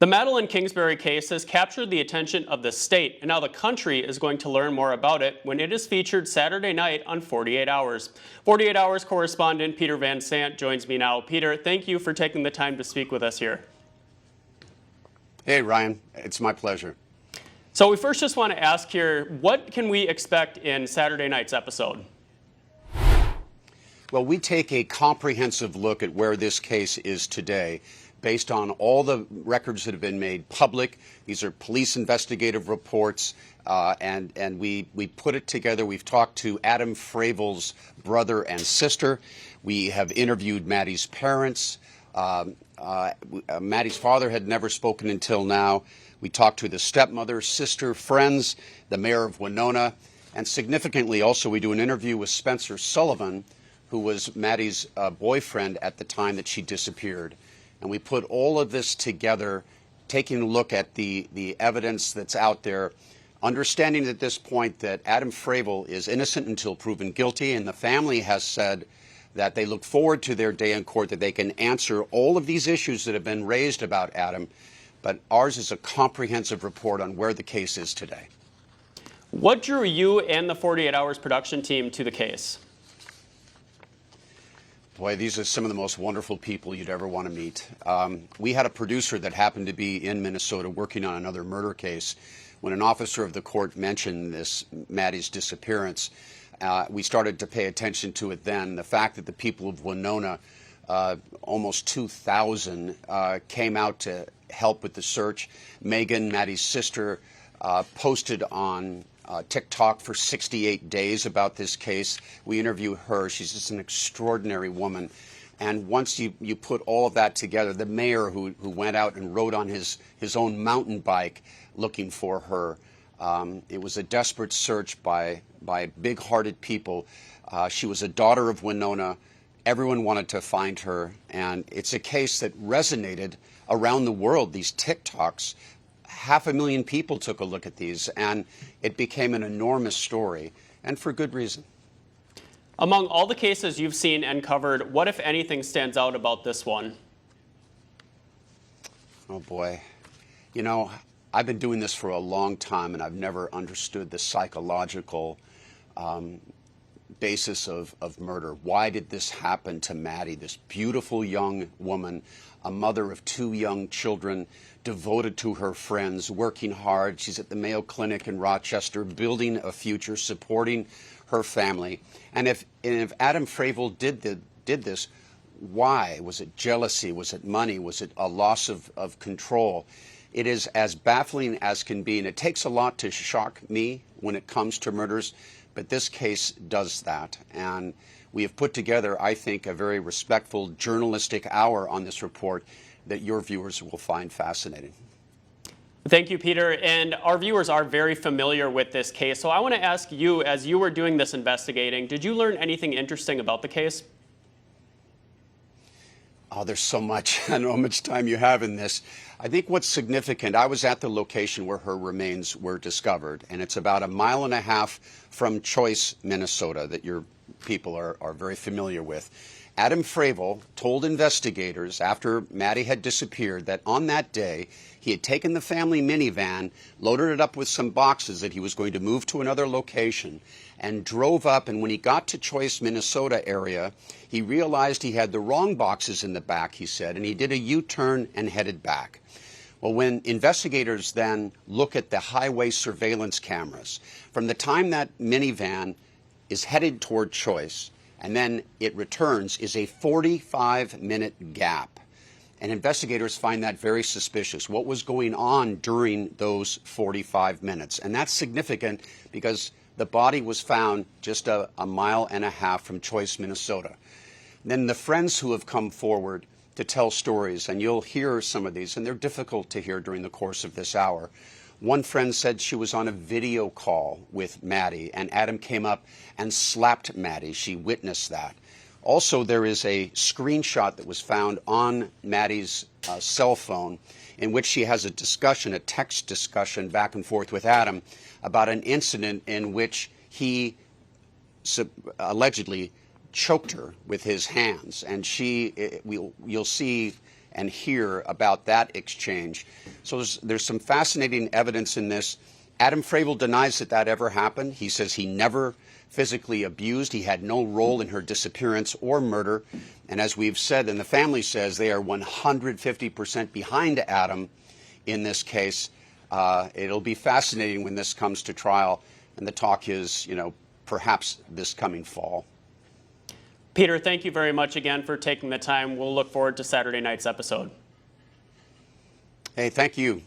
The Madeline Kingsbury case has captured the attention of the state, and now the country is going to learn more about it when it is featured Saturday night on 48 Hours. 48 Hours correspondent Peter Van Sant joins me now. Peter, thank you for taking the time to speak with us here. Hey, Ryan. It's my pleasure. So we first just want to ask here, what can we expect in Saturday night's episode? Well, we take a comprehensive look at where this case is today based on all the records that have been made public. These are police investigative reports, and we put it together. We've talked to Adam Fravel's brother and sister. We have interviewed Maddie's parents. Maddie's father had never spoken until now. We talked to the stepmother, sister, friends, the mayor of Winona, and significantly also we do an interview with Spencer Sullivan, who was Maddie's boyfriend at the time that she disappeared. And we put all of this together, taking a look at the evidence that's out there, understanding at this point that Adam Fravel is innocent until proven guilty, and the family has said that they look forward to their day in court, that they can answer all of these issues that have been raised about Adam. But ours is a comprehensive report on where the case is today. What drew you and the 48 Hours production team to the case? Boy, these are some of the most wonderful people you'd ever want to meet. We had a producer that happened to be in Minnesota working on another murder case. When an officer of the court mentioned this, Maddie's disappearance, we started to pay attention to it then. The fact that the people of Winona, almost 2,000, came out to help with the search. Megan, Maddie's sister, posted on TikTok for 68 days about this case. We interviewed her. She's just an extraordinary woman. And once you put all of that together, the mayor who went out and rode on his own mountain bike looking for her, it was a desperate search by big-hearted people. She was a daughter of Winona. Everyone wanted to find her. And it's a case that resonated around the world, these TikToks. 500,000 people took a look at these, and it became an enormous story, and for good reason. Among all the cases you've seen and covered, what, if anything, stands out about this one? Oh, boy. You know, I've been doing this for a long time, and I've never understood the psychological basis of murder. Why did this happen to Maddie, this beautiful young woman, a mother of 2 young children, devoted to her friends, working hard? She's at the Mayo Clinic in Rochester, building a future, supporting her family. And if Adam Fravel did this, why? Was it jealousy? Was it money? Was it a loss of control? It is as baffling as can be, and it takes a lot to shock me when it comes to murders, but this case does that. And we have put together, I think, a very respectful journalistic hour on this report that your viewers will find fascinating. Thank you, Peter. And our viewers are very familiar with this case. So I want to ask you, as you were doing this investigating, did you learn anything interesting about the case? Oh, there's so much. I don't know how much time you have in this. I think what's significant, I was at the location where her remains were discovered, and it's about 1.5 miles from Choice, Minnesota, that your people are very familiar with. Adam Fravel told investigators after Maddie had disappeared that on that day he had taken the family minivan, loaded it up with some boxes that he was going to move to another location, and drove up. And when he got to Choice, Minnesota area, he realized he had the wrong boxes in the back, he said, and he did a U-turn and headed back. Well, when investigators then look at the highway surveillance cameras, from the time that minivan is headed toward Choice and then it returns is a 45-minute gap. And investigators find that very suspicious. What was going on during those 45 minutes? And that's significant because the body was found just 1.5 miles from Choice, Minnesota. Then the friends who have come forward to tell stories, and you'll hear some of these, and they're difficult to hear during the course of this hour. One friend said she was on a video call with Maddie, and Adam came up and slapped Maddie. She witnessed that. Also, there is a screenshot that was found on Maddie's cell phone in which she has a discussion, a text discussion back and forth with Adam about an incident in which he allegedly choked her with his hands. And you'll see and hear about that exchange. So there's some fascinating evidence in this. Adam Fravel denies that that ever happened. He says he never physically abused. He had no role in her disappearance or murder. And as we've said, and the family says, they are 150% behind Adam in this case. It'll be fascinating when this comes to trial, and the talk is, perhaps this coming fall. Peter, thank you very much again for taking the time. We'll look forward to Saturday night's episode. Hey, thank you.